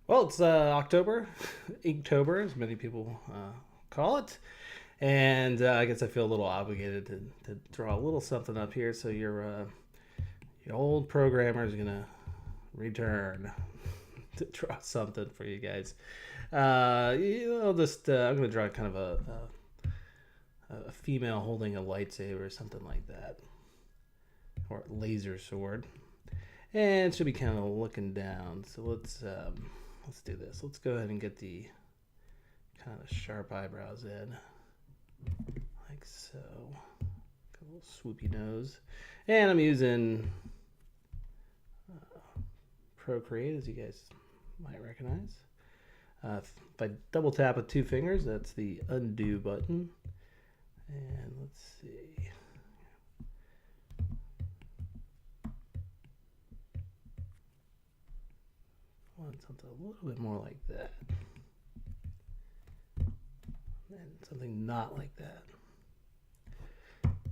Well, it's October, Inktober, as many people call it, and I guess I feel a little obligated to draw a little something up here. So your old programmer is gonna return to draw something for you guys. I'm gonna draw kind of a female holding a lightsaber or something like that, or a laser sword, and it should be kind of looking down. So let's do this. Let's go ahead and get the kind of sharp eyebrows in, like so. Got a little swoopy nose, and I'm using Procreate, as you guys might recognize. If I double tap with two fingers, that's the undo button. And let's see. I want something a little bit more like that. And something not like that.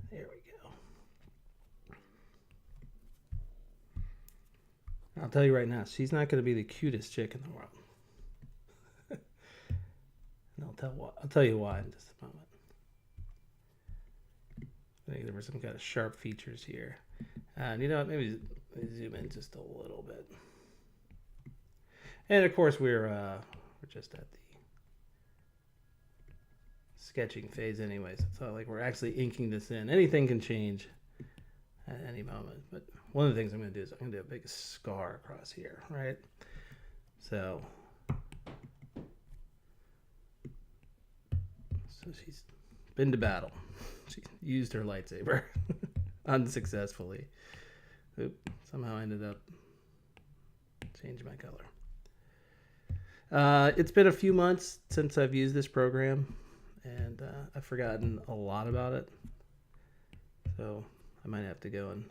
There we go. I'll tell you right now, she's not going to be the cutest chick in the world. And I'll tell you why in just a moment. I think there were some kind of sharp features here. And you know what? Maybe zoom in just a little bit. And of course, we're just at the sketching phase, anyways. It's not like we're actually inking this in. Anything can change at any moment. But one of the things I'm going to do is I'm going to do a big scar across here, right? So she's been to battle. She used her lightsaber unsuccessfully. Oop, somehow I ended up changing my color. It's been a few months since I've used this program, and I've forgotten a lot about it. So I might have to go and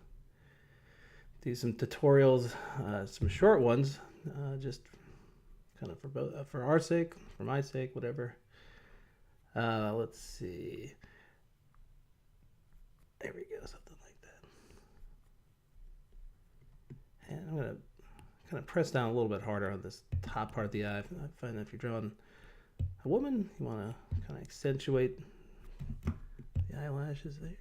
do some tutorials, some short ones, just kind of for our sake, for my sake, whatever. Let's see. There we go, something like that. And I'm gonna kind of press down a little bit harder on this top part of the eye. I find that if you're drawing a woman, you want to kind of accentuate the eyelashes there.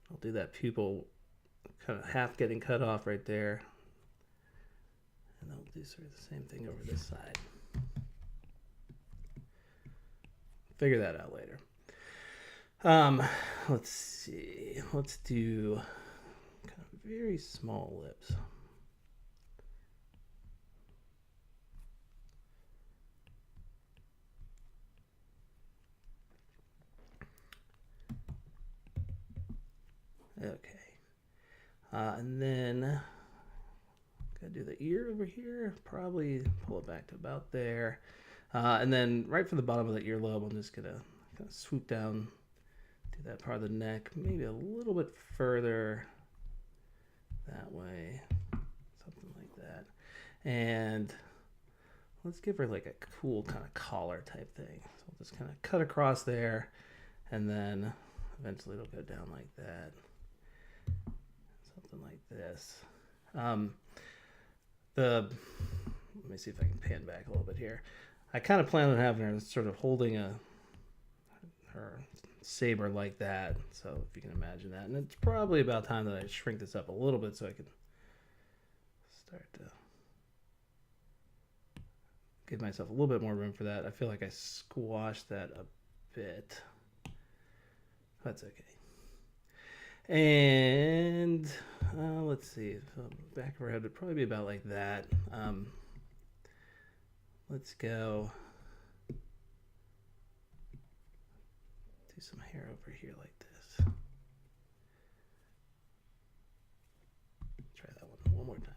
I'll do that pupil kind of half getting cut off right there. And I'll do sort of the same thing over this side. Figure that out later. Let's see. Let's do kind of very small lips. Okay. And then gotta do the ear over here. Probably pull it back to about there. And then right from the bottom of the earlobe, I'm just gonna kind of swoop down to that part of the neck, maybe a little bit further that way, something like that. And let's give her like a cool kind of collar type thing. So we'll just kind of cut across there, and then eventually it'll go down like that, something like this. Let me see if I can pan back a little bit here. I kind of plan on having her sort of holding her saber like that. So if you can imagine that, and it's probably about time that I shrink this up a little bit so I can start to give myself a little bit more room for that. I feel like I squashed that a bit. That's okay. And let's see. So back of her head would probably be about like that. Let's go do some hair over here like this. Try that one more time.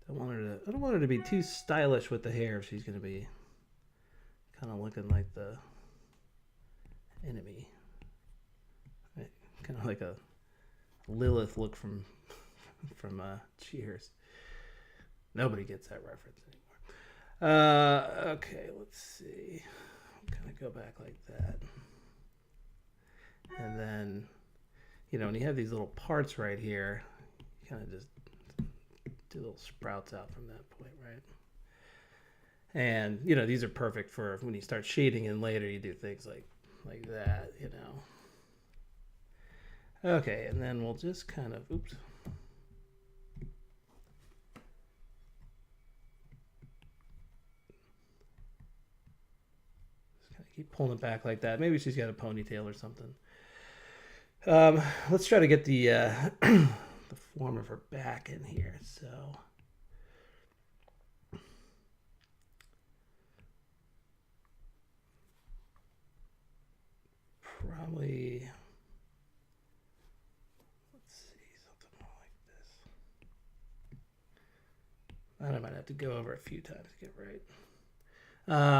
I don't want her to be too stylish with the hair if she's going to be kind of looking like the enemy. Right? Kind of like a Lilith look from from Cheers. Nobody gets that reference anymore. Okay, let's see. Kind of go back like that. And then, when you have these little parts right here, you kind of just do little sprouts out from that point, right? And, these are perfect for when you start shading and later you do things like that, Okay, and then we'll just kind of, oops. Just kind of keep pulling it back like that. Maybe she's got a ponytail or something. Let's try to get the the form of her back in here. So probably, let's see, something more like this. And I might have to go over a few times to get right.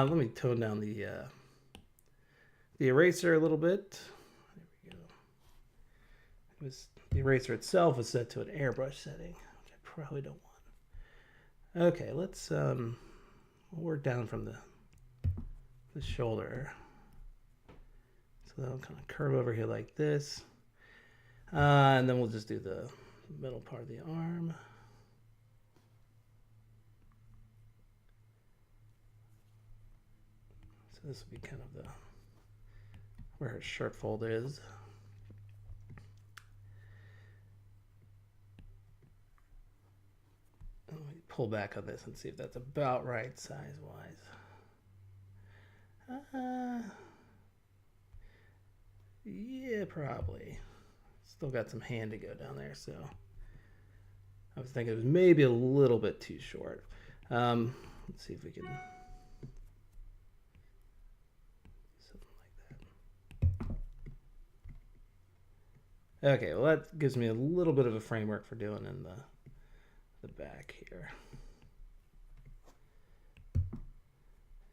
Let me tone down the eraser a little bit. The eraser itself is set to an airbrush setting, which I probably don't want. Okay, let's work down from the shoulder. So that'll kind of curve over here like this. And then we'll just do the middle part of the arm. So this will be kind of where her shirt fold is. Let me pull back on this and see if that's about right size-wise. Yeah, probably. Still got some hand to go down there, so I was thinking it was maybe a little bit too short. Let's see if we can something like that. Okay, well that gives me a little bit of a framework for doing in the back here.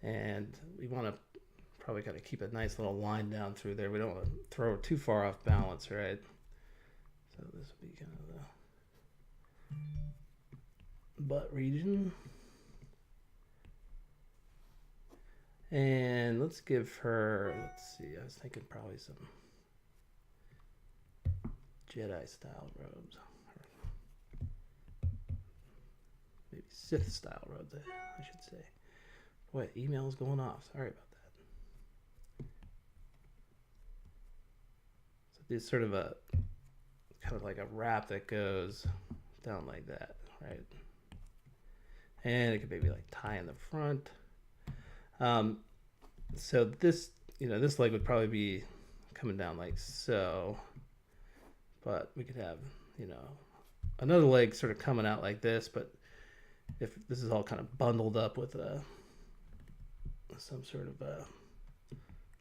And we want to probably kind of keep a nice little line down through there. We don't want to throw it too far off balance, right? So this will be kind of the butt region. And let's give her, let's see, I was thinking probably some Jedi style robes. Maybe Sith style robes, I should say. Boy, email is going off. Sorry about that. So there's sort of a kind of like a wrap that goes down like that, right? And it could maybe like tie in the front. So this, this leg would probably be coming down like so, but we could have, another leg sort of coming out like this, but if this is all kind of bundled up with some sort of a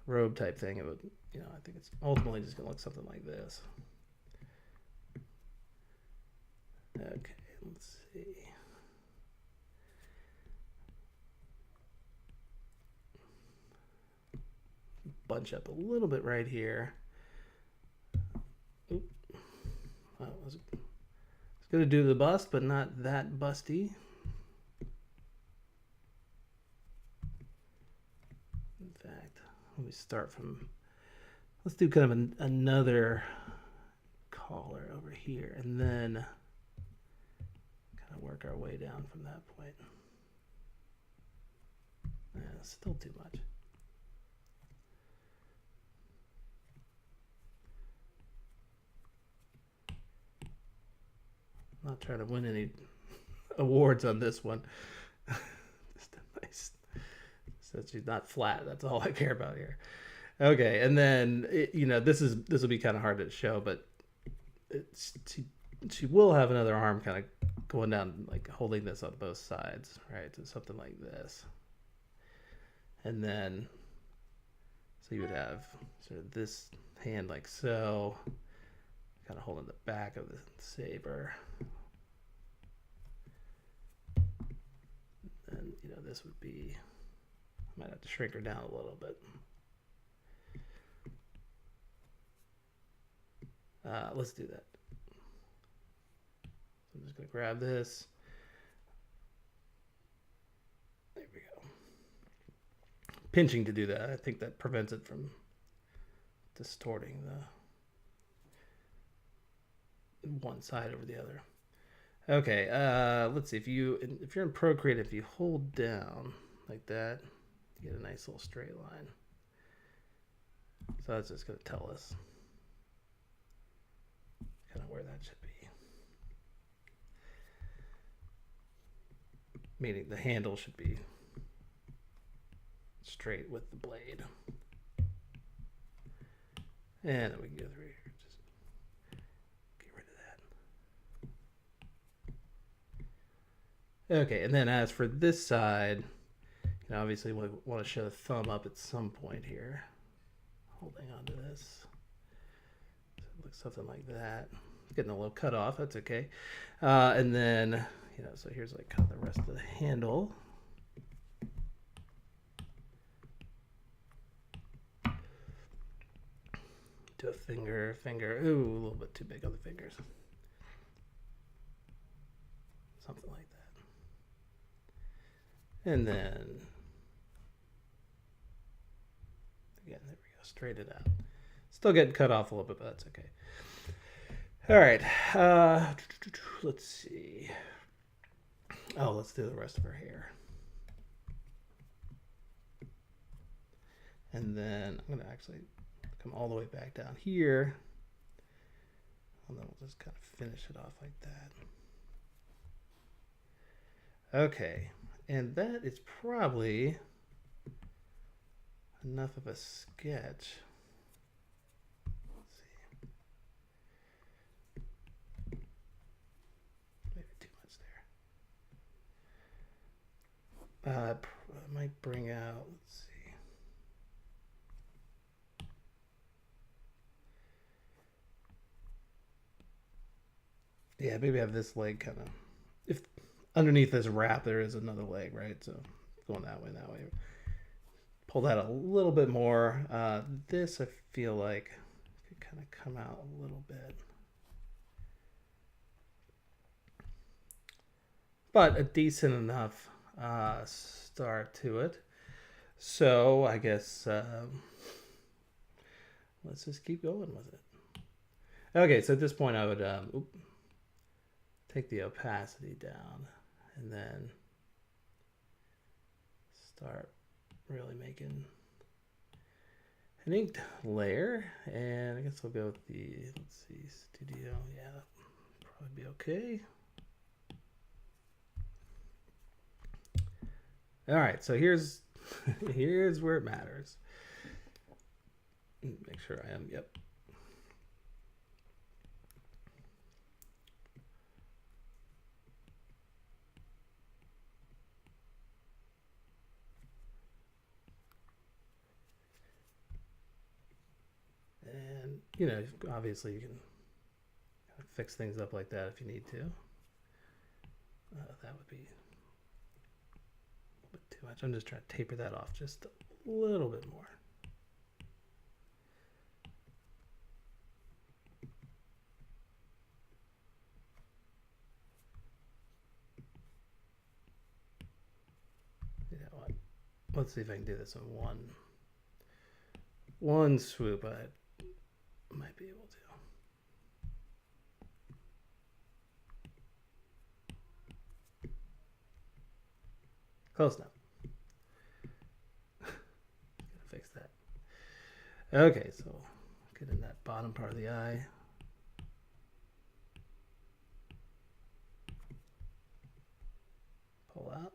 robe type thing, it would, I think it's ultimately just going to look something like this. Okay, let's see. Bunch up a little bit right here. Oop. I was going to do the bust, but not that busty. In fact, let me start from, let's do kind of another collar over here, and then kind of work our way down from that point. Still too much. Not trying to win any awards on this one. Just a nice, so she's not flat. That's all I care about here. Okay, and then this will be kind of hard to show, but she will have another arm kind of going down, like holding this on both sides, right? So something like this, and then so you would have sort of this hand like so, kind of holding the back of the saber. And this would be, I might have to shrink her down a little bit. Let's do that. just going to grab this. There we go. Pinching to do that. I think that prevents it from distorting the one side over the other. Okay, let's see. If you're in Procreate, if you hold down like that, you get a nice little straight line. So that's just going to tell us kind of where that should be. Meaning the handle should be straight with the blade. And then we can go through here. Just get rid of that. Okay, and then as for this side, you know, obviously we want to show the thumb up at some point here. Holding on to this. So it looks something like that. Getting a little cut off, that's okay. And then, you know, so here's like kind of the rest of the handle. Do a finger. Ooh, a little bit too big on the fingers. Something like that. And then, again, there we go, straight it out. Still getting cut off a little bit, but that's okay. All right, let's see. Oh, let's do the rest of her hair. And then I'm gonna actually come all the way back down here. And then we'll just kind of finish it off like that. Okay, and that is probably enough of a sketch. Let's see. Maybe too much there. I might bring out, let's see. Yeah, maybe have this leg kind of, if underneath this wrap there is another leg, right? So going that way. Pull that a little bit more. This I feel like could kind of come out a little bit. But a decent enough start to it. So I guess let's just keep going with it. Okay, so at this point I would take the opacity down and then start really making an inked layer. And I guess we'll go with the, let's see, Studio. Yeah, that'll probably be okay. All right, so here's where it matters. Make sure I am, yep. And, you know, obviously you can kind of fix things up like that if you need to. That would be a little bit too much. I'm just trying to taper that off just a little bit more. You know what? Let's see if I can do this in one swoop. I might be able to. Close enough. Gotta fix that. Okay, so get in that bottom part of the eye. Pull out.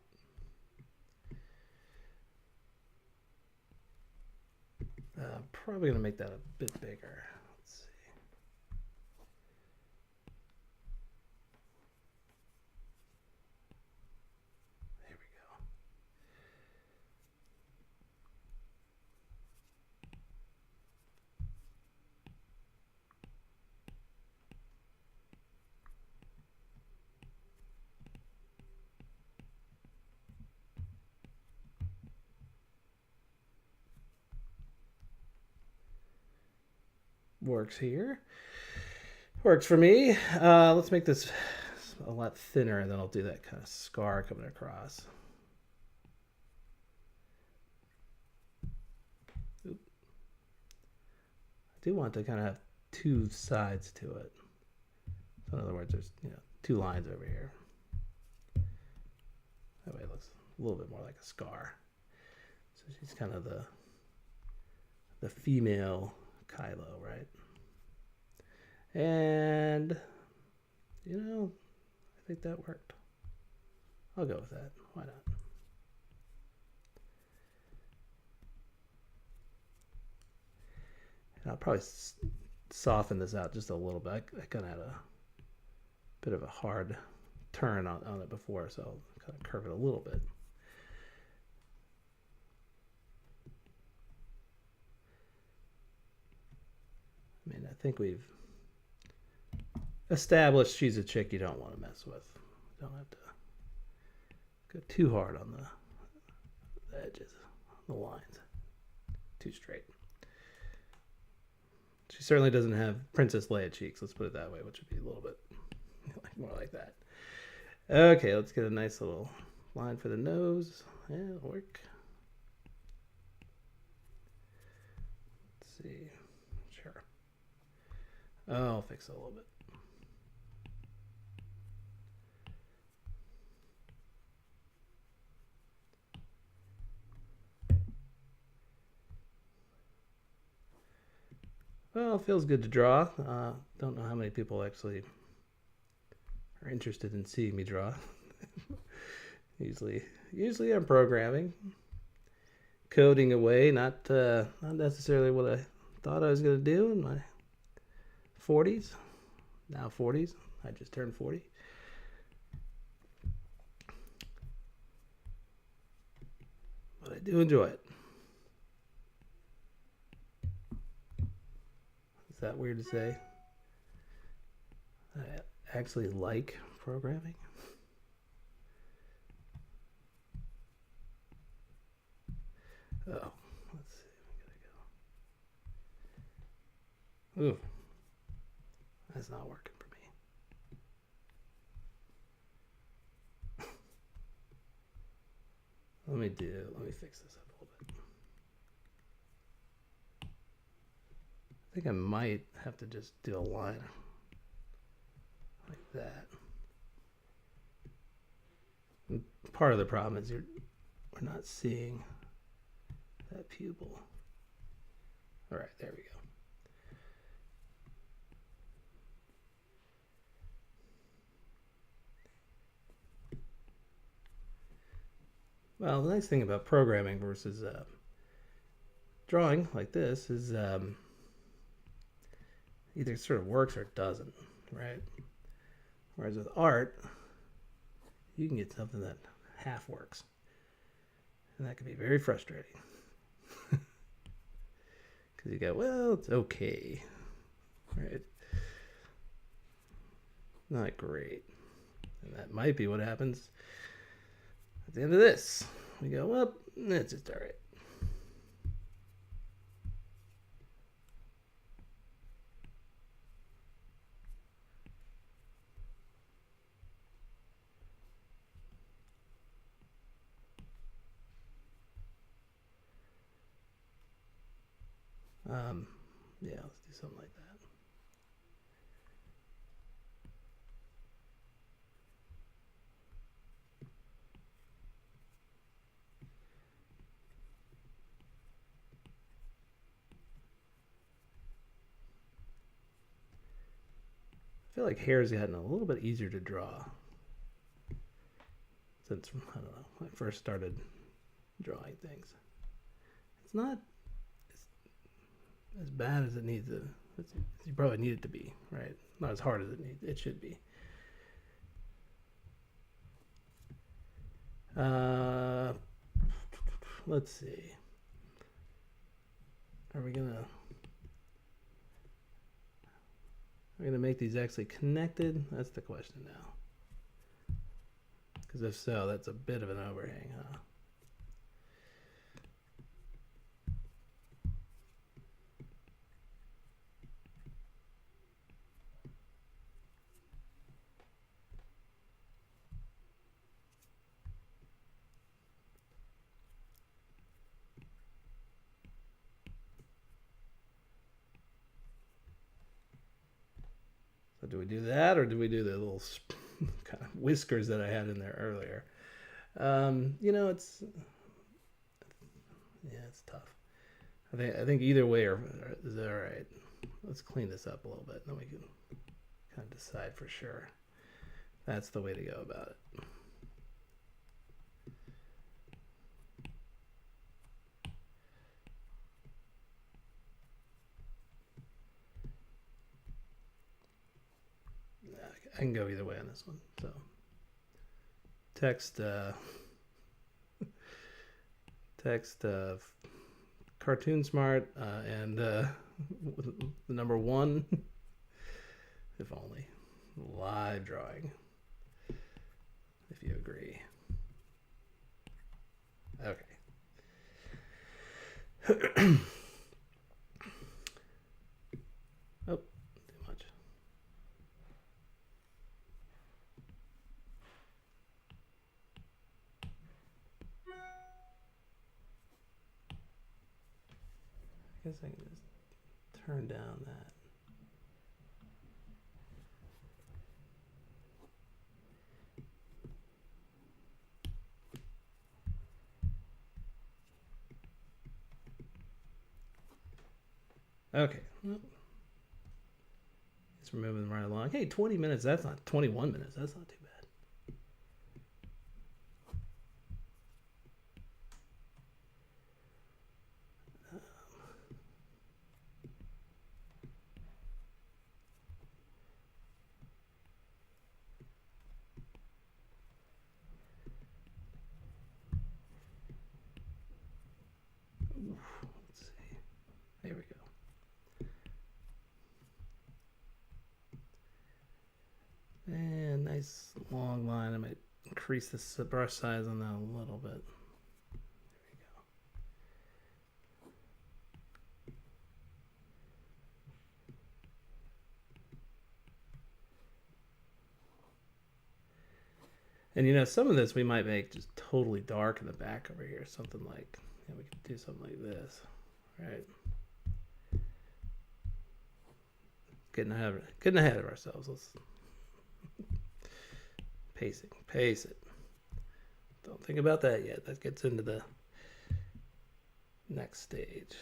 I'm probably gonna make that a bit bigger. Let's see. There we go. Works here. Works for me. Let's make this a lot thinner, and then I'll do that kind of scar coming across. Oop. I do want to kind of have two sides to it. So in other words, there's two lines over here. That way it looks a little bit more like a scar. So she's kind of the female Kylo, right? And I think that worked. I'll go with that. Why not? And I'll probably soften this out just a little bit. I kind of had a bit of a hard turn on it before, so I'll kind of curve it a little bit. I mean, I think we've established she's a chick you don't want to mess with. Don't have to go too hard on the edges, the lines, too straight. She certainly doesn't have Princess Leia cheeks, let's put it that way, which would be a little bit more like that. Okay, let's get a nice little line for the nose. Yeah, it'll work. Let's see. Sure. Oh, I'll fix it a little bit. Well, it feels good to draw. Don't know how many people actually are interested in seeing me draw. Usually I'm programming, coding away, not necessarily what I thought I was going to do in my 40s. Now 40s. I just turned 40. But I do enjoy it. Is that weird to say? I actually like programming. Oh, let's see. We gotta go. Ooh, that's not working for me. Let me fix this up a little bit. I think I might have to just do a line like that. And part of the problem is we're not seeing that pupil. All right, there we go. Well, the nice thing about programming versus drawing like this is either sort of works or it doesn't, right? Whereas with art, you can get something that half works. And that can be very frustrating. Because you go, well, it's okay, right? Not great. And that might be what happens at the end of this. We go, well, it's just all right. Yeah, let's do something like that. I feel like hair's gotten a little bit easier to draw since, I don't know, when I first started drawing things. It's not as bad as it needs to. You probably need it to be, right? Not as hard as it should be. Let's see. Are we gonna make these actually connected? That's the question now. Because if so, that's a bit of an overhang, huh? do we do that, or do we do the little kind of whiskers that I had in there earlier? You know, it's tough. I think either way is all right. Let's clean this up a little bit, and then we can kind of decide for sure. That's the way to go about it. I can go either way on this one. So text CartoonSmart and the number 1, if only, live drawing, if you agree. Okay. Oh, too much. I guess I can just turn down that. Okay. Well, it's moving right along. Hey, 20 minutes. That's not 21 minutes. That's not too bad. Let's see. There we go. And nice long line. I might increase the brush size on that a little bit. There we go. And you know, some of this we might make just totally dark in the back over here. Something like, you know, we could do something like this, right? Getting ahead of ourselves. Let's pace it. Don't think about that yet. That gets into the next stage.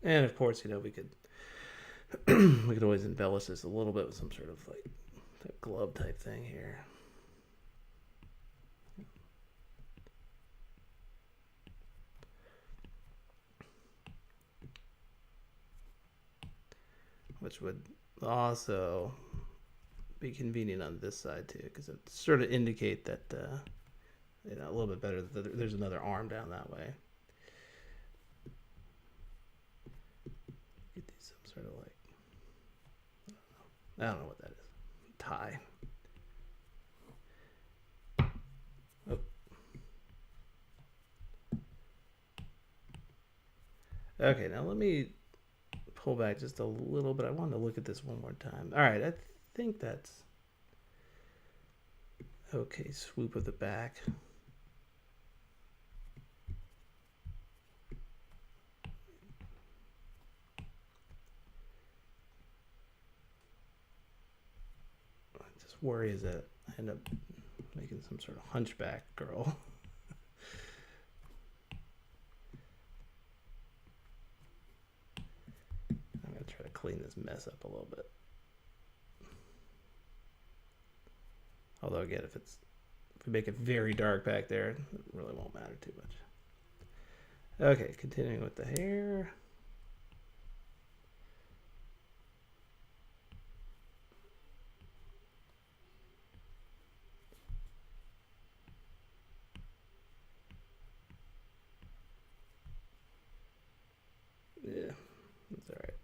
And of course, you know, we could always embellish this a little bit with some sort of like glove type thing here. Which would also be convenient on this side too, because it sort of indicate that you know, a little bit better that there's another arm down that way. Get these some sort of like, I don't know what that is. Tie. Oh. Okay, now let me pull back just a little bit. I want to look at this one more time. All right, I think that's okay. Swoop of the back. I just worry is that I end up making some sort of hunchback girl. Try to clean this mess up a little bit. Although again, if we make it very dark back there, it really won't matter too much. Okay, continuing with the hair. Yeah, that's all right.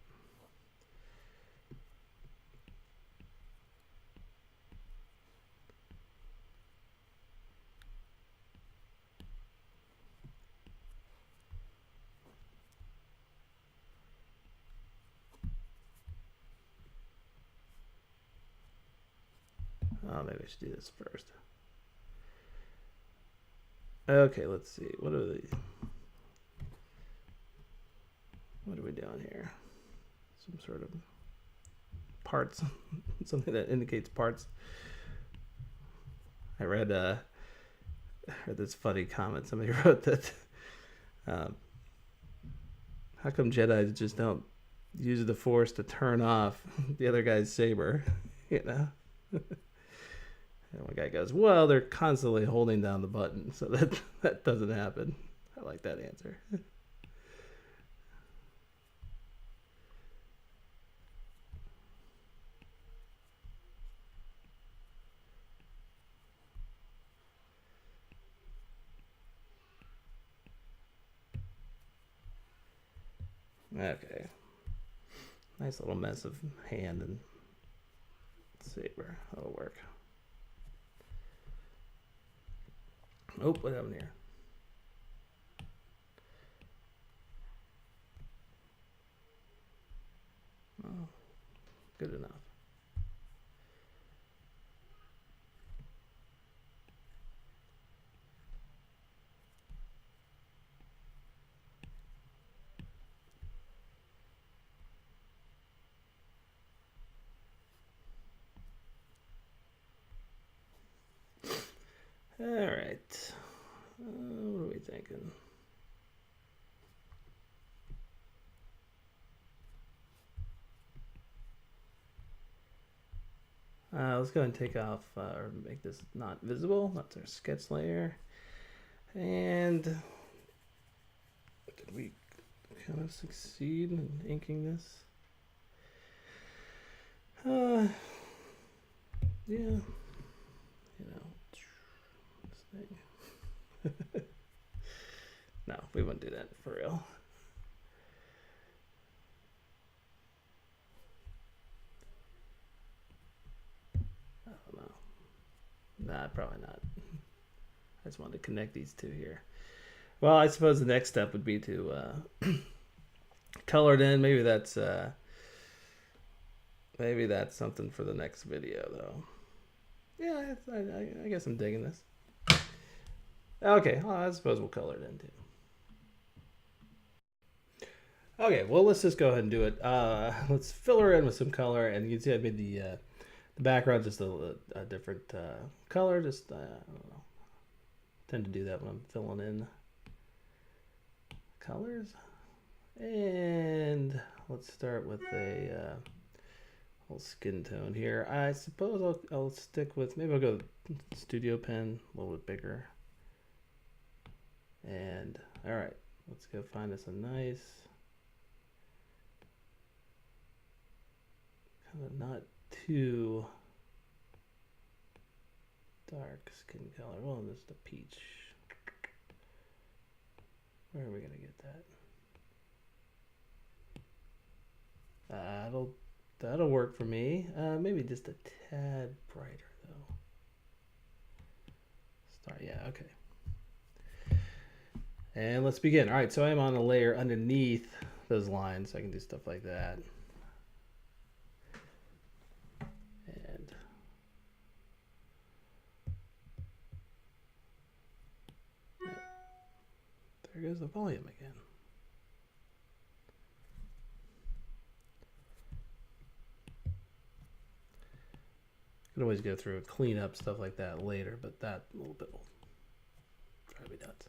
Oh, maybe I should do this first. Okay, let's see. What are we doing here? Some sort of parts, something that indicates parts. I read this funny comment. Somebody wrote that. How come Jedi just don't use the Force to turn off the other guy's saber? You know. And one guy goes, "Well, they're constantly holding down the button, so that doesn't happen." I like that answer. Okay. Nice little mess of hand and saber. That'll work. Oh, what happened here? Oh, good enough. All right. What are we thinking? Let's go and take off or make this not visible. That's our sketch layer. And did we kind of succeed in inking this? Yeah. You know, this thing. No, we wouldn't do that for real. I don't know. Nah, probably not. I just wanted to connect these two here. Well, I suppose the next step would be to color it in. Maybe that's something for the next video, though. Yeah, I guess I'm digging this. Okay, well, I suppose we'll color it in too. Okay, well, let's just go ahead and do it. Let's fill her in with some color, and you can see I made the background just a different color. Just I don't know. Tend to do that when I'm filling in colors. And let's start with a little skin tone here. I suppose I'll stick with, maybe I'll go studio pen, a little bit bigger. And all right, let's go find us a nice, kind of not too dark skin color. Well, just a peach. Where are we gonna get that? That'll work for me. Maybe just a tad brighter though. Start, yeah, okay. And let's begin. All right, so I'm on a layer underneath those lines, so I can do stuff like that. And there goes the volume again. You can always go through and clean up stuff like that later, but that a little bit will drive me nuts.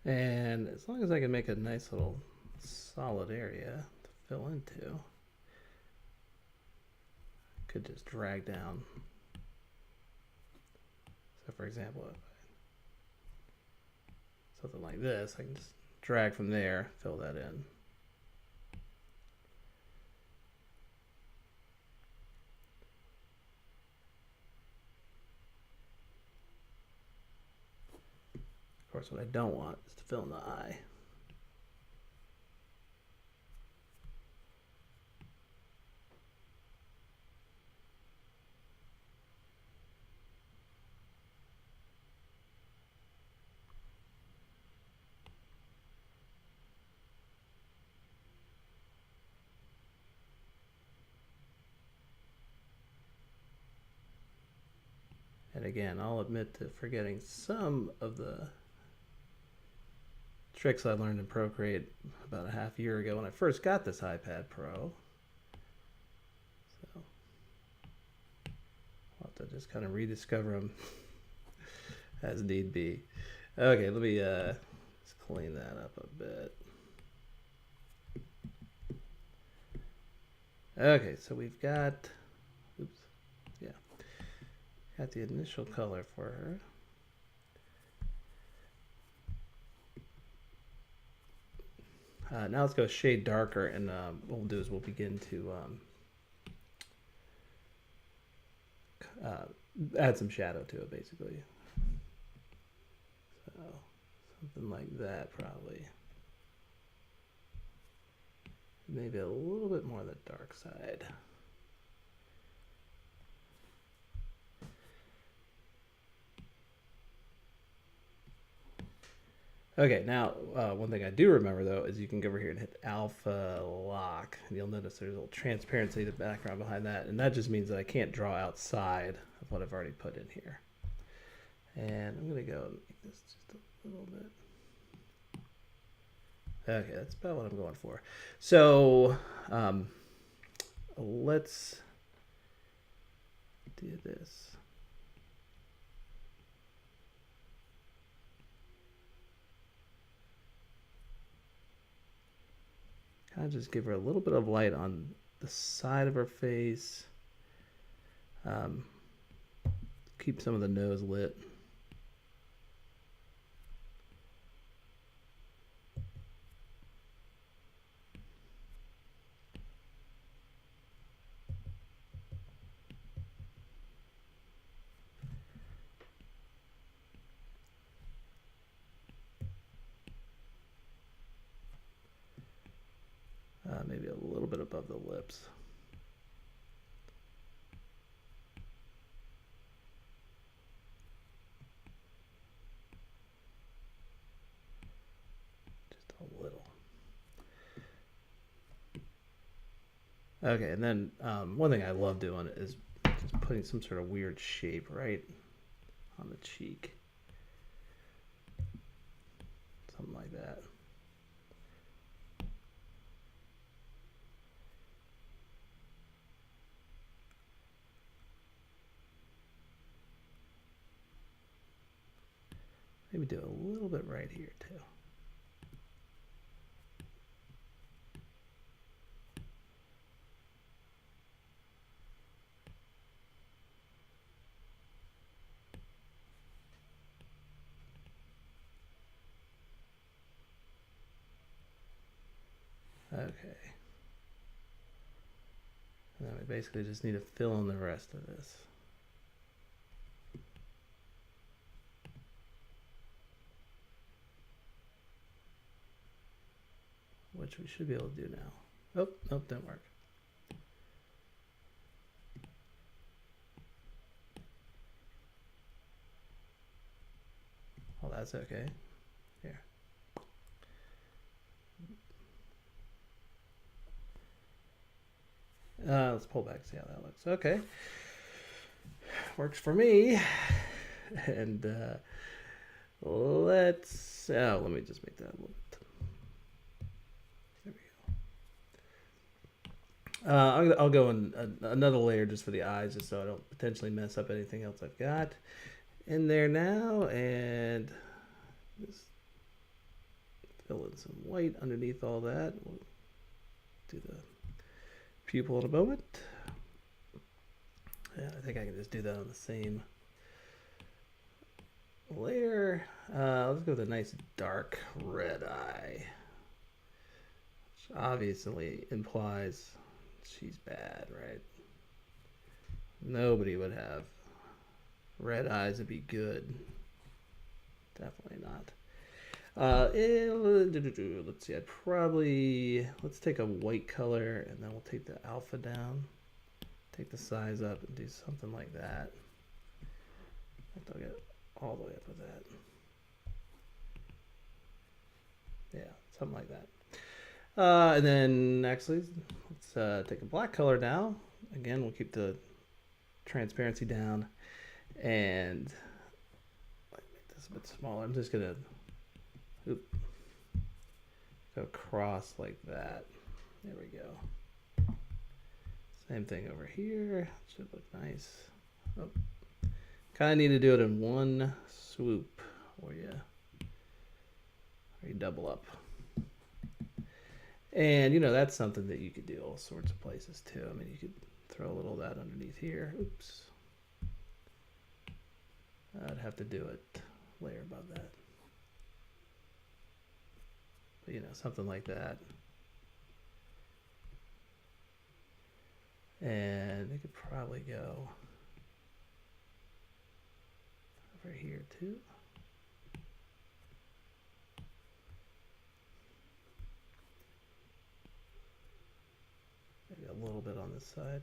And as long as I can make a nice little solid area to fill into, I could just drag down. So for example, if something like this, I can just drag from there, fill that in. Of course, what I don't want is to fill in the eye. And again, I'll admit to forgetting some of the tricks I learned in Procreate about a half year ago when I first got this iPad Pro. So I'll have to just kind of rediscover them as need be. Okay, let me just clean that up a bit. Okay, so we've got, oops, yeah, got the initial color for her. Now let's go shade darker, and what we'll do is we'll begin to add some shadow to it, basically. So something like that, probably. Maybe a little bit more on the dark side. Okay, now one thing I do remember though is you can go over here and hit alpha lock, and you'll notice there's a little transparency in the background behind that, and that just means that I can't draw outside of what I've already put in here. And I'm gonna go and make this just a little bit. Okay, that's about what I'm going for. So let's do this. Kind of just give her a little bit of light on the side of her face. Keep some of the nose lit. Maybe a little bit above the lips. Just a little. Okay, and then one thing I love doing is just putting some sort of weird shape right on the cheek. Something like that. Maybe do a little bit right here too. Okay. And then we basically just need to fill in the rest of this. Which we should be able to do now. Oh, nope, didn't work. Oh, that's okay. Here. Let's pull back, see how that looks. Okay. Works for me. And let me just make that a little bit. There we go. I'll go in another layer just for the eyes, just so I don't potentially mess up anything else I've got in there now, and just fill in some white underneath all that. We'll do the pupil in a moment. Yeah, I think I can just do that on the same layer. Let's go with a nice dark red eye, which obviously implies she's bad, right? Nobody would have red eyes and be good. Definitely not. Let's see, let's take a white color, and then we'll take the alpha down, take the size up, and do something like that. I think I'll get all the way up with that. Yeah, something like that. And then actually, let's take a black color now. Again, we'll keep the transparency down. And make this a bit smaller. I'm just gonna go across like that. There we go. Same thing over here. Should look nice. Oh. Kind of need to do it in one swoop, or you double up. And you know, that's something that you could do all sorts of places too. I mean, you could throw a little of that underneath here. Oops. I'd have to do it layer above that. But you know, something like that. And it could probably go over here too. Maybe a little bit on this side.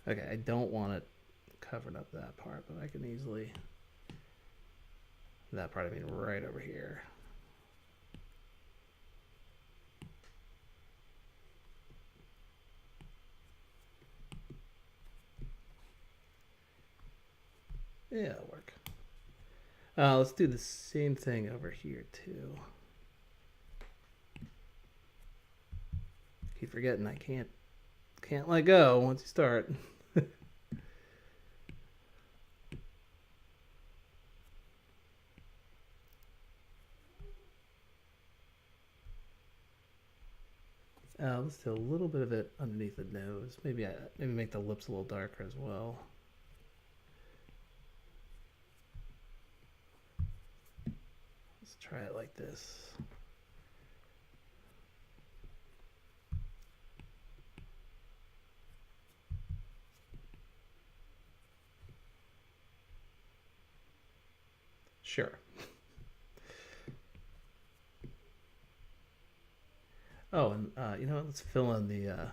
Okay, I don't want it covered up that part, but I can easily, that part I mean right over here. Yeah, it'll work. Let's do the same thing over here too. Keep forgetting I can't let go once you start. Let's do a little bit of it underneath the nose. Maybe make the lips a little darker as well. Let's try it like this. Sure. Oh, and you know what? Let's fill in the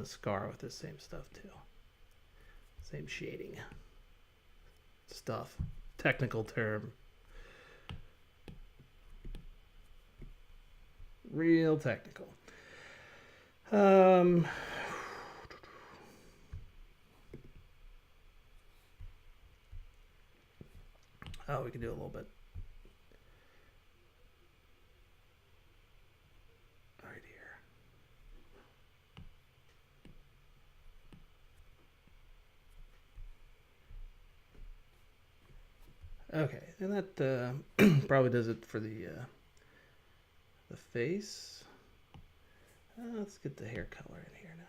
scar with this same stuff too. Same shading stuff. Technical term. Real technical. Oh, we can do a little bit. Right here. Okay, and that probably does it for the face. Let's get the hair color in here now.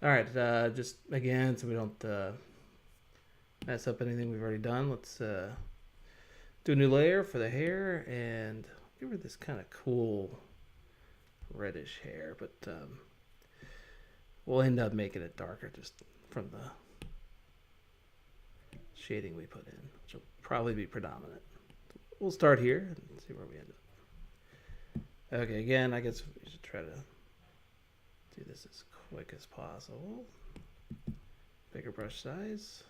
All right, just again, so we don't mess up anything we've already done, let's do a new layer for the hair and give her this kind of cool reddish hair, but we'll end up making it darker just from the shading we put in, which will probably be predominant. We'll start here and see where we end up. Okay, again, I guess we should try to do this as quick as possible. Bigger brush size.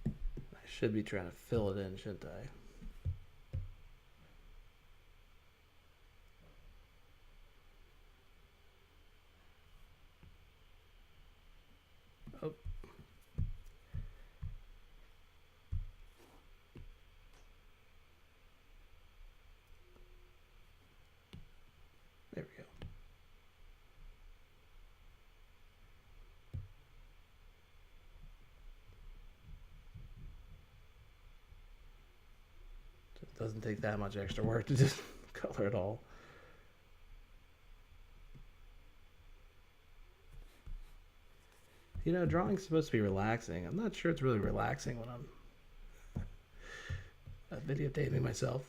I should be trying to fill it in, shouldn't I? Oh. There we go. So it doesn't take that much extra work to just color it all. You know, drawing's supposed to be relaxing. I'm not sure it's really relaxing when I'm videotaping myself.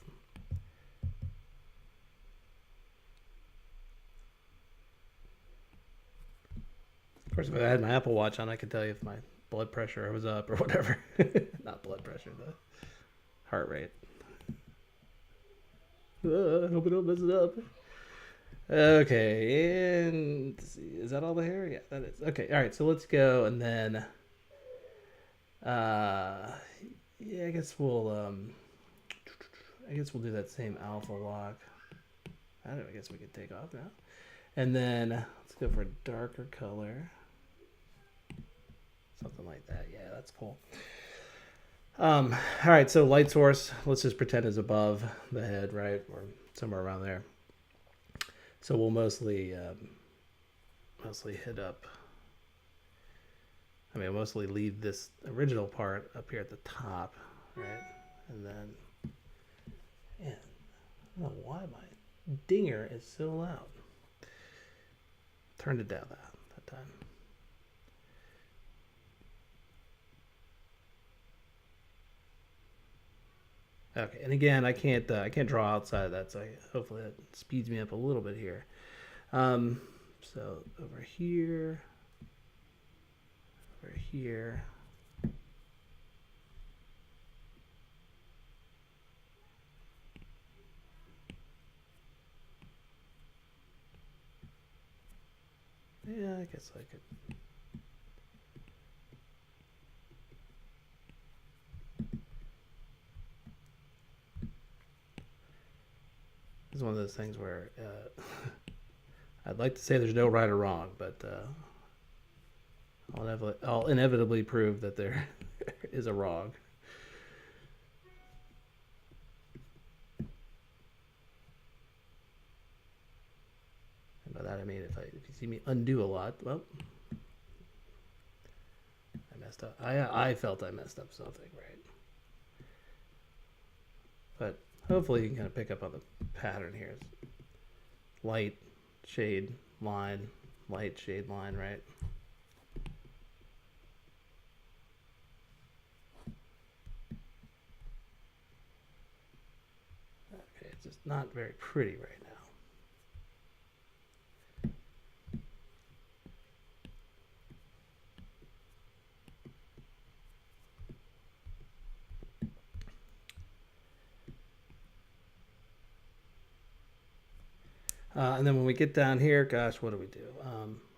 Of course, if I had my Apple Watch on, I could tell you if my blood pressure was up or whatever. Not blood pressure, the heart rate. I hope I don't mess it up. Okay, and is that all the hair? Yeah, that is. Okay, all right, so let's go and then, Yeah, I guess we'll do that same alpha lock. I guess we could take off now. And then let's go for a darker color. Something like that. Yeah, that's cool. All right, so light source, let's just pretend is above the head, right? Or somewhere around there. So we'll mostly hit up. I mean, I'll mostly leave this original part up here at the top, right? And then, man, I don't know why my dinger is so loud. Turned it down that time. Okay, and again, I can't draw outside of that, so hopefully that speeds me up a little bit here. So over here, over here. Yeah, I guess I could. It's one of those things where I'd like to say there's no right or wrong, but I'll inevitably prove that there is a wrong. And by that I mean if you see me undo a lot, well, I messed up. I felt I messed up something, right? But hopefully you can kind of pick up on the pattern here. It's light, shade, line, light, shade, line, right? Okay, it's just not very pretty right now. And then when we get down here, gosh, what do we do?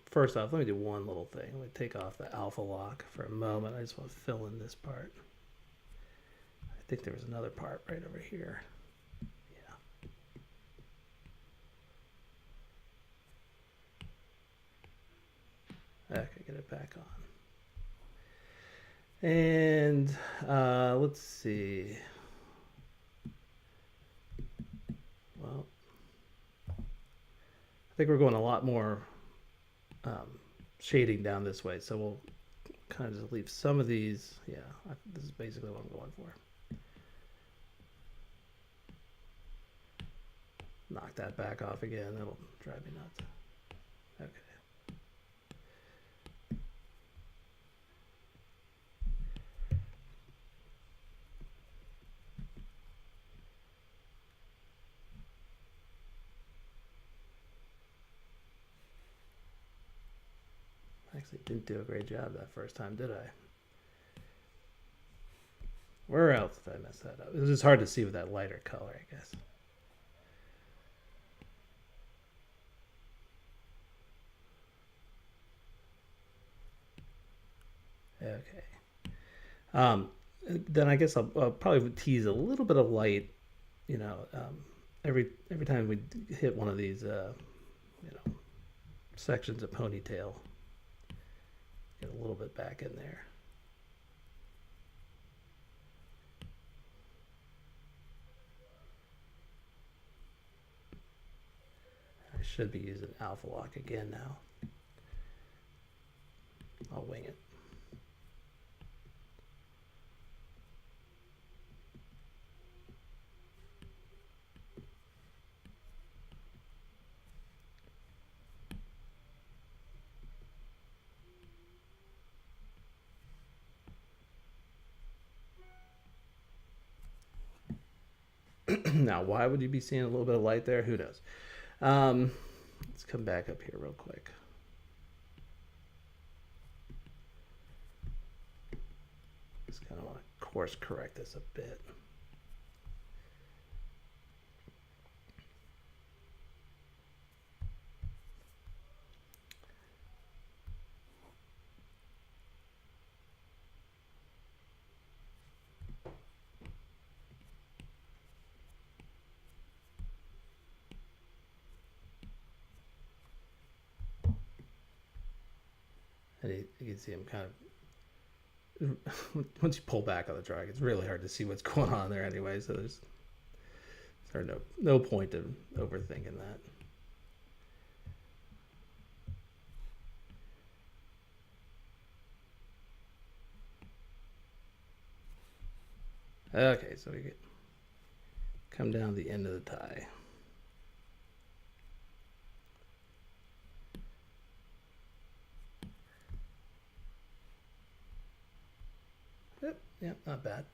First off, let me do one little thing. Let me take off the alpha lock for a moment. I just want to fill in this part. I think there was another part right over here. Yeah. Okay, get it back on. And let's see. Well, I think we're going a lot more shading down this way, so we'll kind of just leave some of these. Yeah, this is basically what I'm going for. Knock that back off again. That'll drive me nuts. Okay. Actually didn't do a great job that first time, did I? Where else did I mess that up? It was just hard to see with that lighter color, I guess. Okay. Then I guess I'll probably tease a little bit of light, you know, every time we hit one of these, you know, sections of ponytail. Get a little bit back in there. I should be using alpha lock again now. I'll wing it. Now, why would you be seeing a little bit of light there? Who knows? Let's come back up here real quick. Just kind of want to course correct this a bit. And you can see I'm kind of, once you pull back on the drawing, it's really hard to see what's going on there anyway. So there's sort of no point of overthinking that. Okay, so we get come down the end of the tie. Yep, not bad.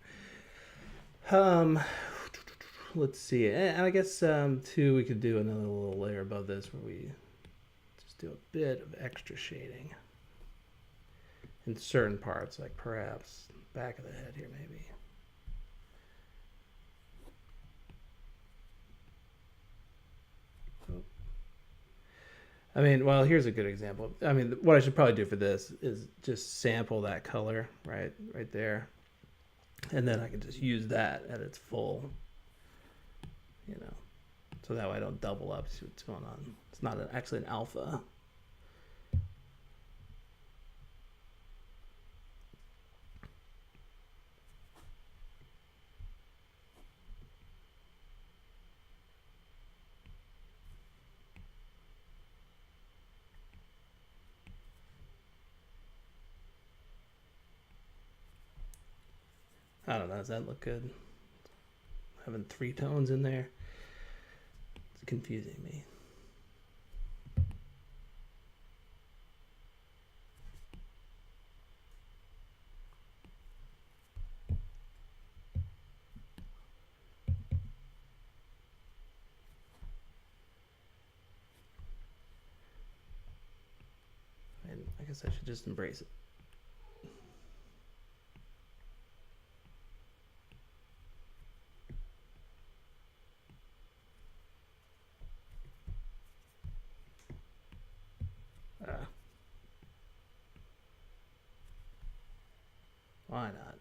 Let's see, and I guess too, we could do another little layer above this where we just do a bit of extra shading in certain parts, like perhaps back of the head here, maybe. I mean, well, here's a good example. I mean, what I should probably do for this is just sample that color right there. And then I can just use that at its full, you know, so that way I don't double up, see what's going on. It's not actually an alpha. I don't know, does that look good? Having 3 tones in there, it's confusing me. And I guess I should just embrace it. Why not?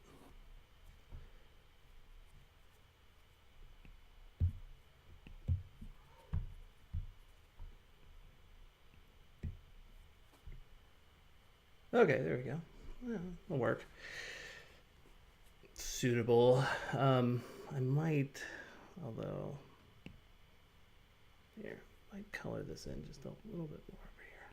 Okay, there we go. Yeah, it'll work. Suitable. I might, although, here, I might color this in just a little bit more over here.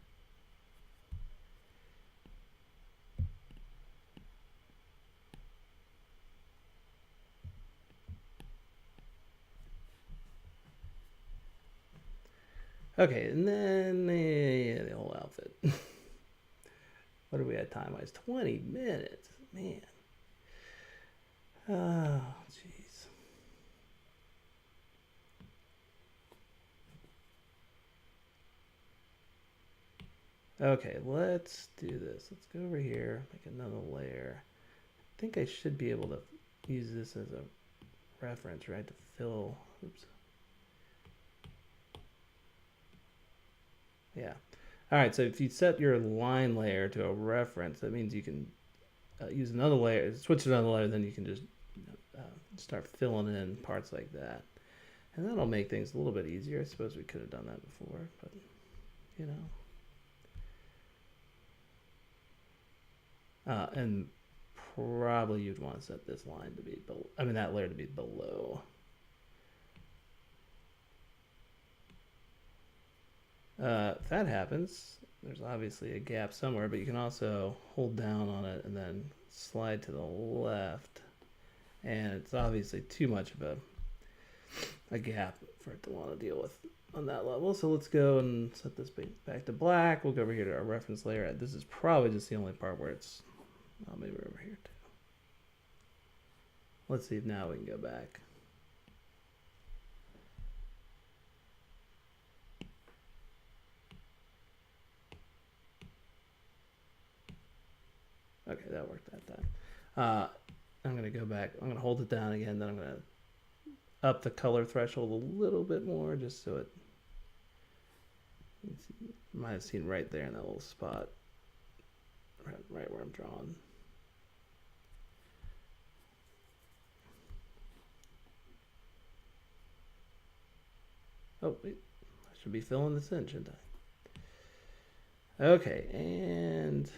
Okay, and then the whole outfit. What are we at time-wise? 20 minutes, man. Oh, jeez. Okay, let's do this. Let's go over here, make another layer. I think I should be able to use this as a reference, right, to fill. Oops. Yeah. All right, so if you set your line layer to a reference, that means you can use another layer, switch to another layer, then you can just start filling in parts like that. And that'll make things a little bit easier. I suppose we could have done that before, but, you know. And probably you'd want to set this line to be below, I mean, that layer to be below. If that happens, there's obviously a gap somewhere, but you can also hold down on it and then slide to the left. And it's obviously too much of a gap for it to want to deal with on that level. So let's go and set this back to black. We'll go over here to our reference layer. This is probably just the only part where it's, oh, maybe we're over here too. Let's see if now we can go back. Okay, that worked that time. I'm going to go back. I'm going to hold it down again. Then I'm going to up the color threshold a little bit more just so it, you might have seen right there in that little spot, right where I'm drawing. Oh, wait, I should be filling this in, shouldn't I? Okay, and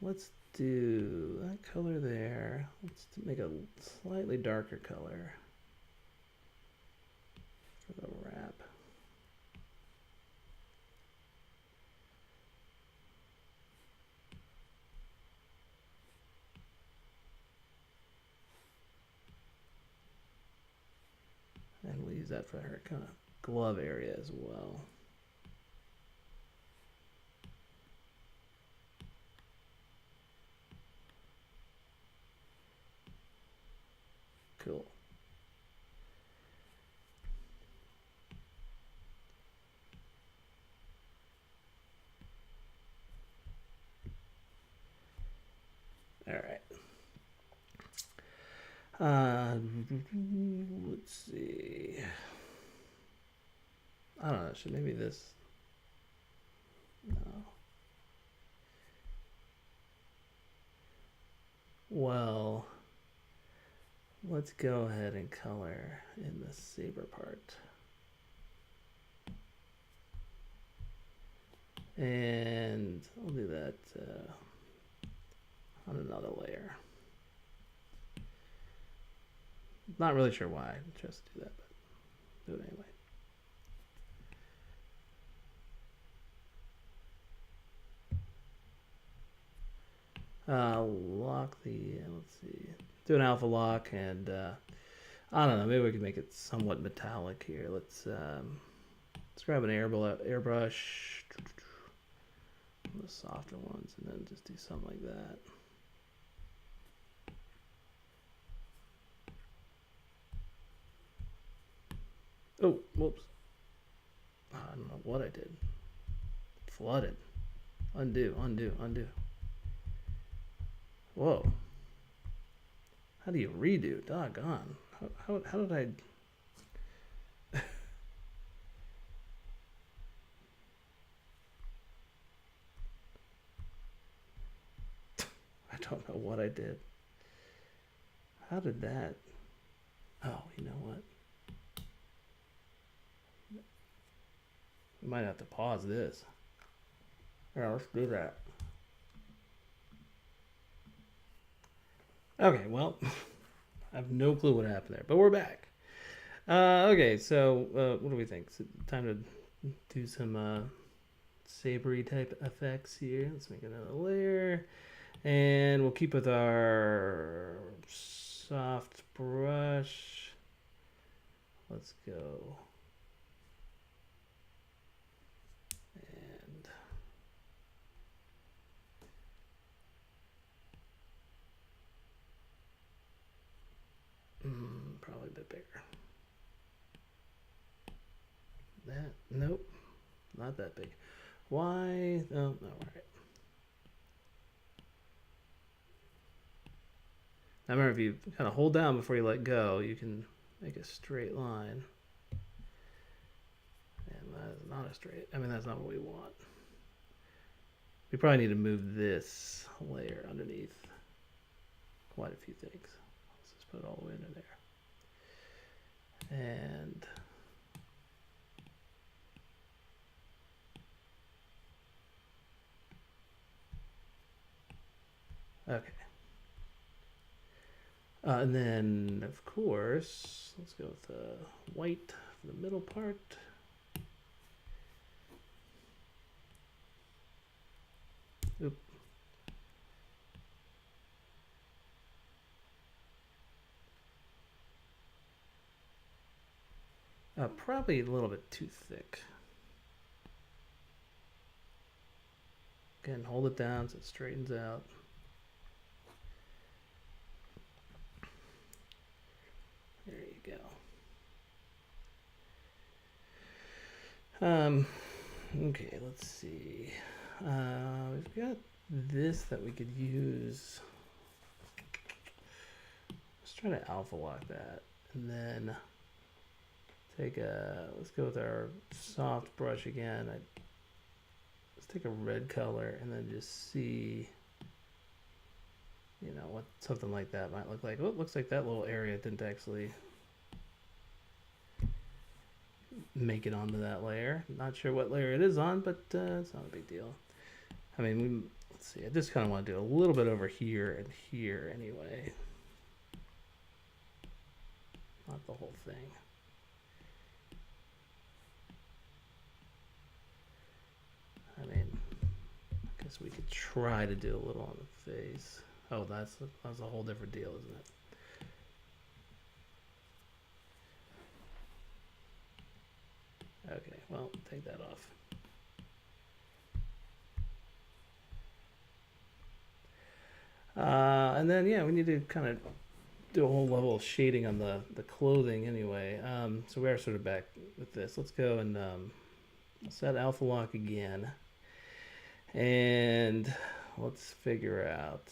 let's do that color there. Let's make a slightly darker color for the wrap. And we'll use that for her kind of glove area as well. Cool. All right. Let's see. I don't know. Should maybe this? No. Well, let's go ahead and color in the saber part. And I'll do that on another layer. Not really sure why I chose to do that, but do it anyway. Lock the, let's see, do an alpha lock, and I don't know, maybe we can make it somewhat metallic here. Let's grab an airbrush, the softer ones, and then just do something like that. Oh, whoops. I don't know what I did. Flooded. Undo, undo, undo. Whoa. How do you redo? Doggone. How did I... I don't know what I did. How did that... Oh, you know what? We might have to pause this. Yeah, let's do that. Okay, well, I have no clue what happened there, but we're back. Okay, so what do we think? Is it time to do some sabery type effects here? Let's make another layer, and we'll keep with our soft brush. Let's go. Probably a bit bigger. That, nope, not that big. Why? Oh, no, all right. Now remember, if you kind of hold down before you let go, you can make a straight line. And that is not a straight, I mean, that's not what we want. We probably need to move this layer underneath quite a few things. Let's just put it all the way under there. And okay. And then, of course, let's go with the white for the middle part. Oop. Probably a little bit too thick. Again, hold it down so it straightens out. There you go. Okay, let's see. We've got this that we could use. Let's try to alpha lock that, and then take a, let's go with our soft brush again. Let's take a red color and then just see, you know, what something like that might look like. Oh, it looks like that little area didn't actually make it onto that layer. Not sure what layer it is on, but it's not a big deal. I mean, let's see. I just kind of want to do a little bit over here and here anyway. Not the whole thing. I mean, I guess we could try to do a little on the face. Oh, that's a whole different deal, isn't it? Okay, well, take that off. And then, yeah, we need to kind of do a whole level of shading on the clothing anyway. So we are sort of back with this. Let's go and set alpha lock again. And let's figure out.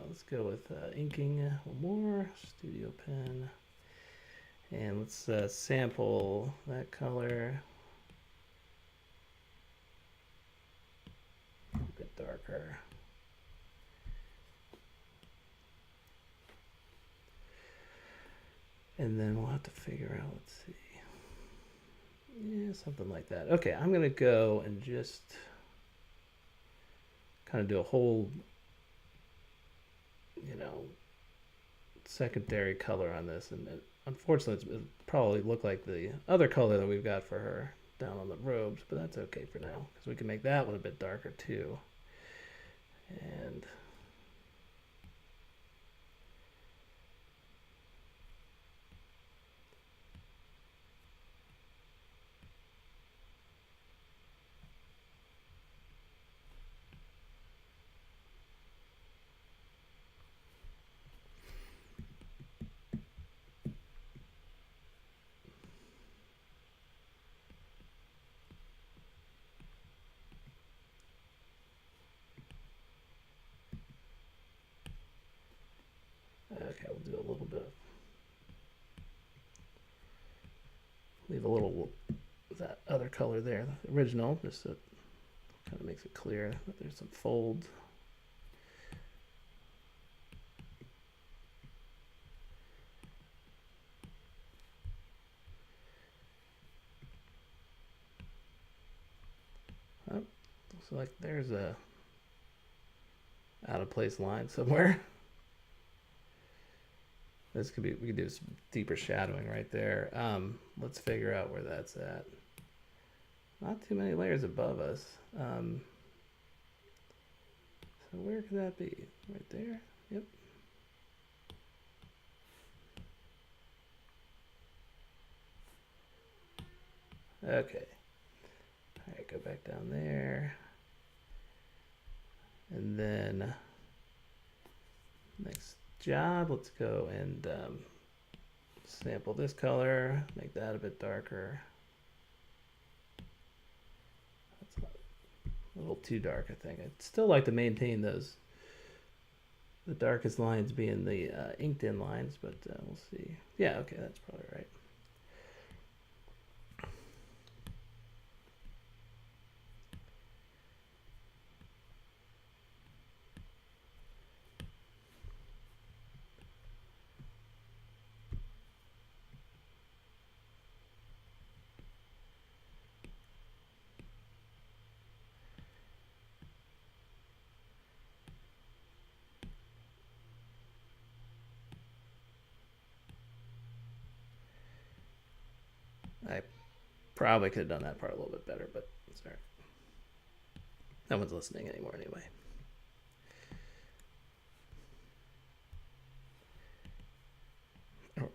Let's go with inking one more, studio pen. And let's sample that color. A bit darker. And then we'll have to figure out, let's see. Yeah, something like that. Okay, I'm going to go and just kind of do a whole, you know, secondary color on this. And unfortunately, it'll probably look like the other color that we've got for her down on the robes, but that's okay for now because we can make that one a bit darker too. And okay, we'll do a little bit of, leave a little of that other color there, the original, just so it kind of makes it clear that there's some fold. Oh, looks like there's a out of place line somewhere. This could be, we could do some deeper shadowing right there. Let's figure out where that's at. Not too many layers above us. So where could that be? Right there? Yep. Okay. All right, go back down there. And then next job, let's go and sample this color, make that a bit darker. That's a little too dark, I think. I'd still like to maintain those, the darkest lines being the inked in lines, but we'll see. Yeah, okay, that's probably right. I probably could have done that part a little bit better, but sorry. No one's listening anymore anyway.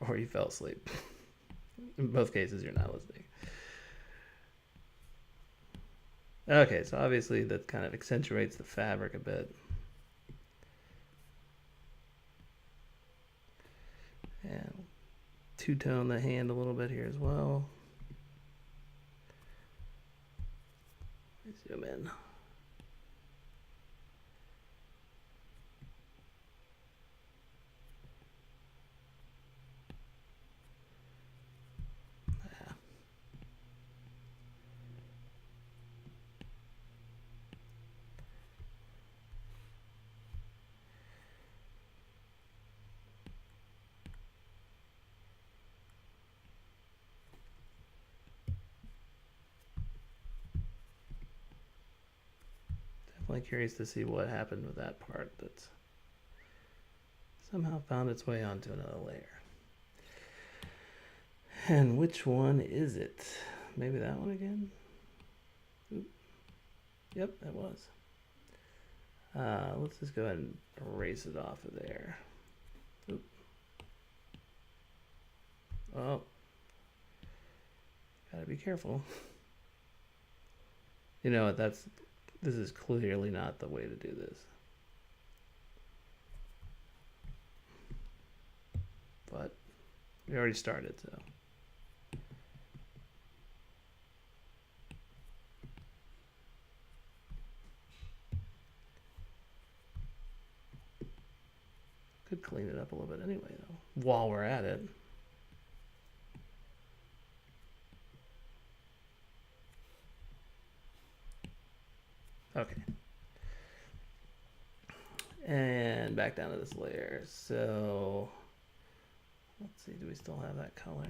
Or you fell asleep. In both cases, you're not listening. Okay, so obviously that kind of accentuates the fabric a bit. And two-tone the hand a little bit here as well. Zoom in. Definitely curious to see what happened with that part that's somehow found its way onto another layer. And which one is it? Maybe that one again? Oop. Yep, that was. Let's just go ahead and erase it off of there. Oop. Oh. Gotta be careful. You know what, this is clearly not the way to do this. But we already started, so. Could clean it up a little bit anyway, though, while we're at it. Okay. And back down to this layer. So let's see, do we still have that color?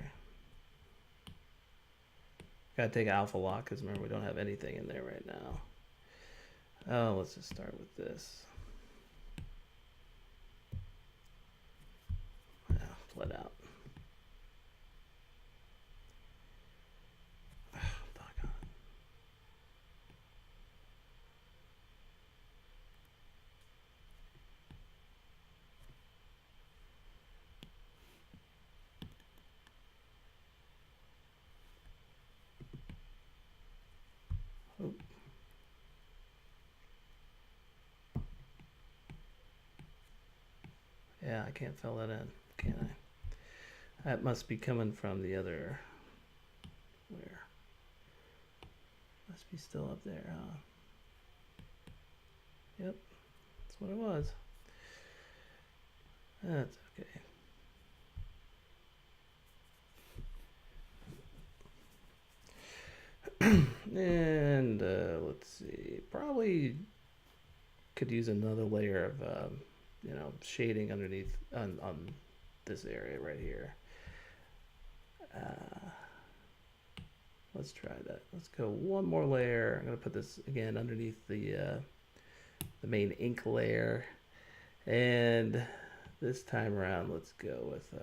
Gotta take alpha lock because remember we don't have anything in there right now. Oh, let's just start with this. Yeah, flat out. Oh. Yeah, I can't fill that in, can I? That must be coming from the other. Where? Must be still up there, huh? Yep, that's what it was. That's okay. And let's see, probably could use another layer of you know, shading underneath on this area right here. Let's try that. Let's go one more layer. I'm gonna put this again underneath the main ink layer, and this time around let's go with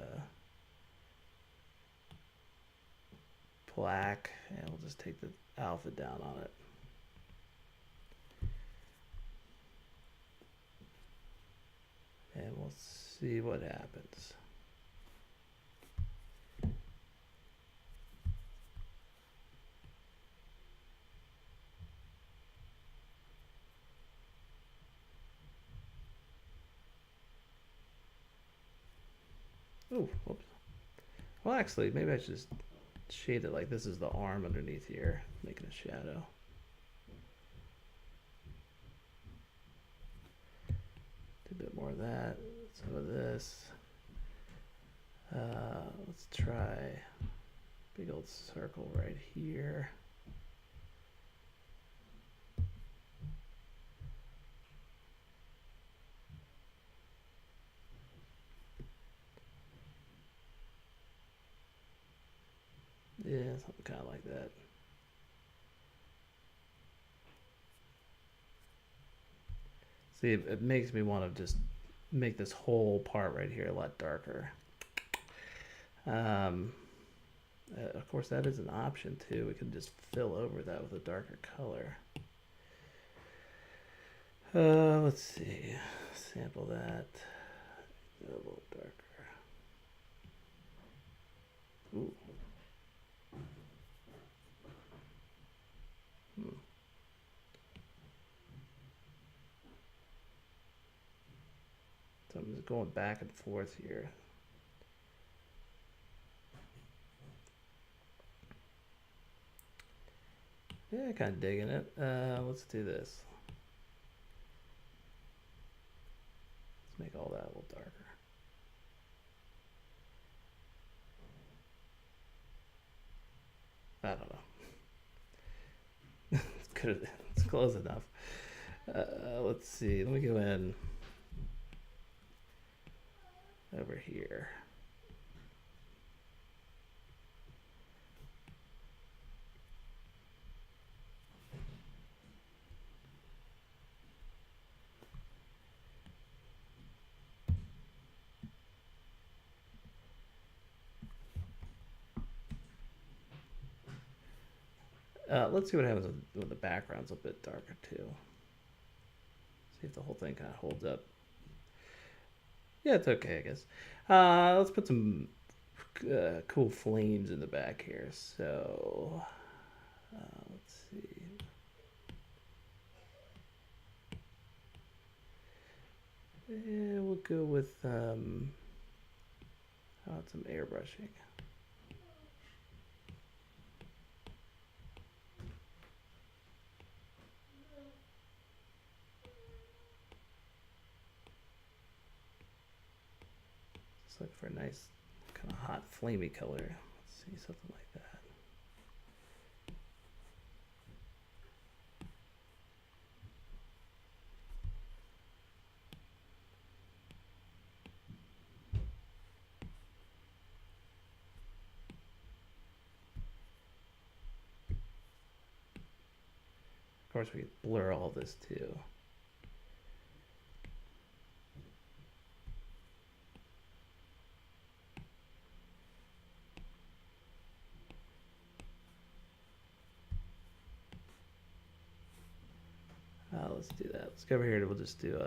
black, and we'll just take the alpha down on it. And we'll see what happens. Oh, whoops. Well, actually, maybe I should just shade it like this is the arm underneath here, making a shadow. Do a bit more of that, some of this. Let's try big old circle right here. Yeah, something kind of like that. See, it makes me want to just make this whole part right here a lot darker. Of course, that is an option too. We could just fill over that with a darker color. Let's see. Sample that. A little darker. Ooh. So I'm just going back and forth here. Yeah, kind of digging it. Let's do this. Let's make all that a little darker. I don't know. It's close enough. Let's see. Let me go in over here. Let's see what happens when the background's a bit darker too. See if the whole thing kind of holds up. Yeah, it's okay, I guess. Let's put some cool flames in the back here. So let's see. Yeah, we'll go with how about some airbrushing. Just look for a nice kind of hot flamey color. Let's see, something like that. Of course, we blur all this too. Let's do that. Let's go over here and we'll just do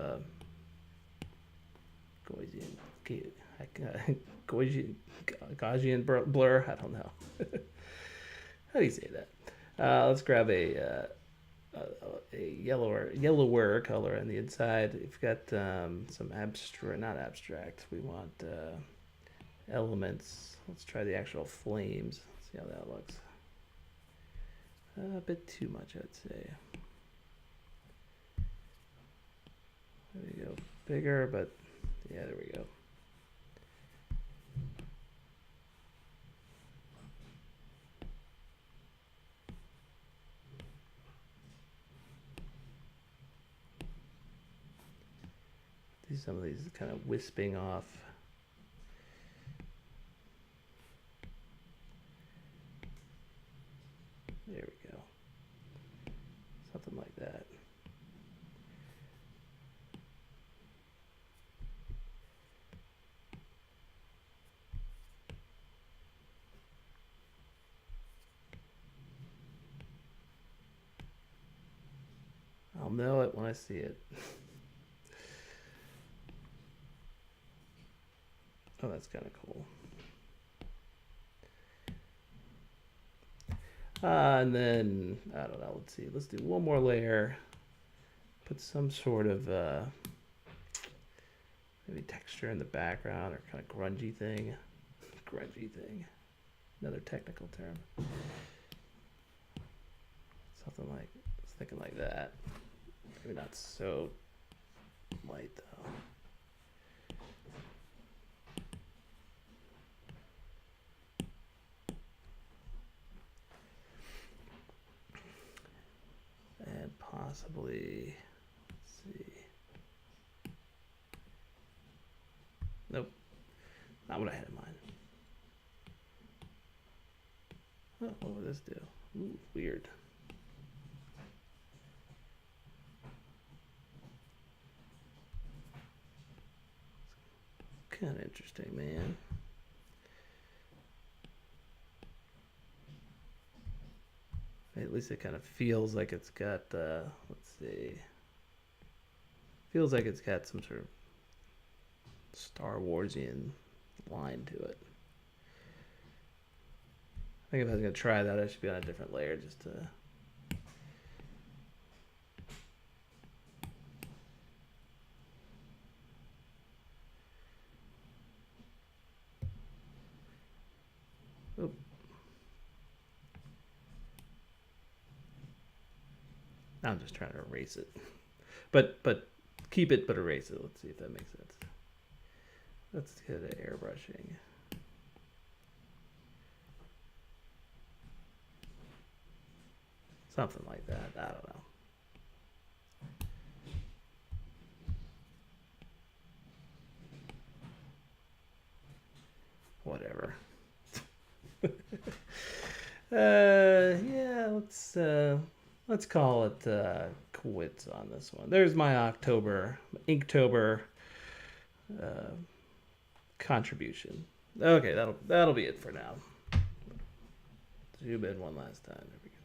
Gaussian blur. I don't know. How do you say that? Let's grab a yellower color on the inside. We've got some not abstract. We want elements. Let's try the actual flames. See how that looks. A bit too much, I'd say. There we go. Bigger, but yeah, there we go. Some of these kind of wisping off. There we go. Something like that. I'll know it when I see it. Oh, that's kind of cool. And then, I don't know, let's see. Let's do one more layer. Put some sort of maybe texture in the background or kind of grungy thing. Grungy thing. Another technical term. Something like, I was thinking like that. Maybe not so light though. And possibly, let's see. Nope, not what I had in mind. Oh, what would this do? Ooh, weird. It's kind of interesting, man. At least it kind of feels like it's got, let's see, feels like it's got some sort of Star Warsian line to it. I think if I was going to try that, I should be on a different layer just to... Oop. I'm just trying to erase it. But keep it, but erase it. Let's see if that makes sense. Let's get an airbrushing. Something like that. I don't know. Whatever. Yeah, let's call it quits on this one. There's my Inktober contribution. Okay, that'll be it for now. Zoom in one last time. There we go.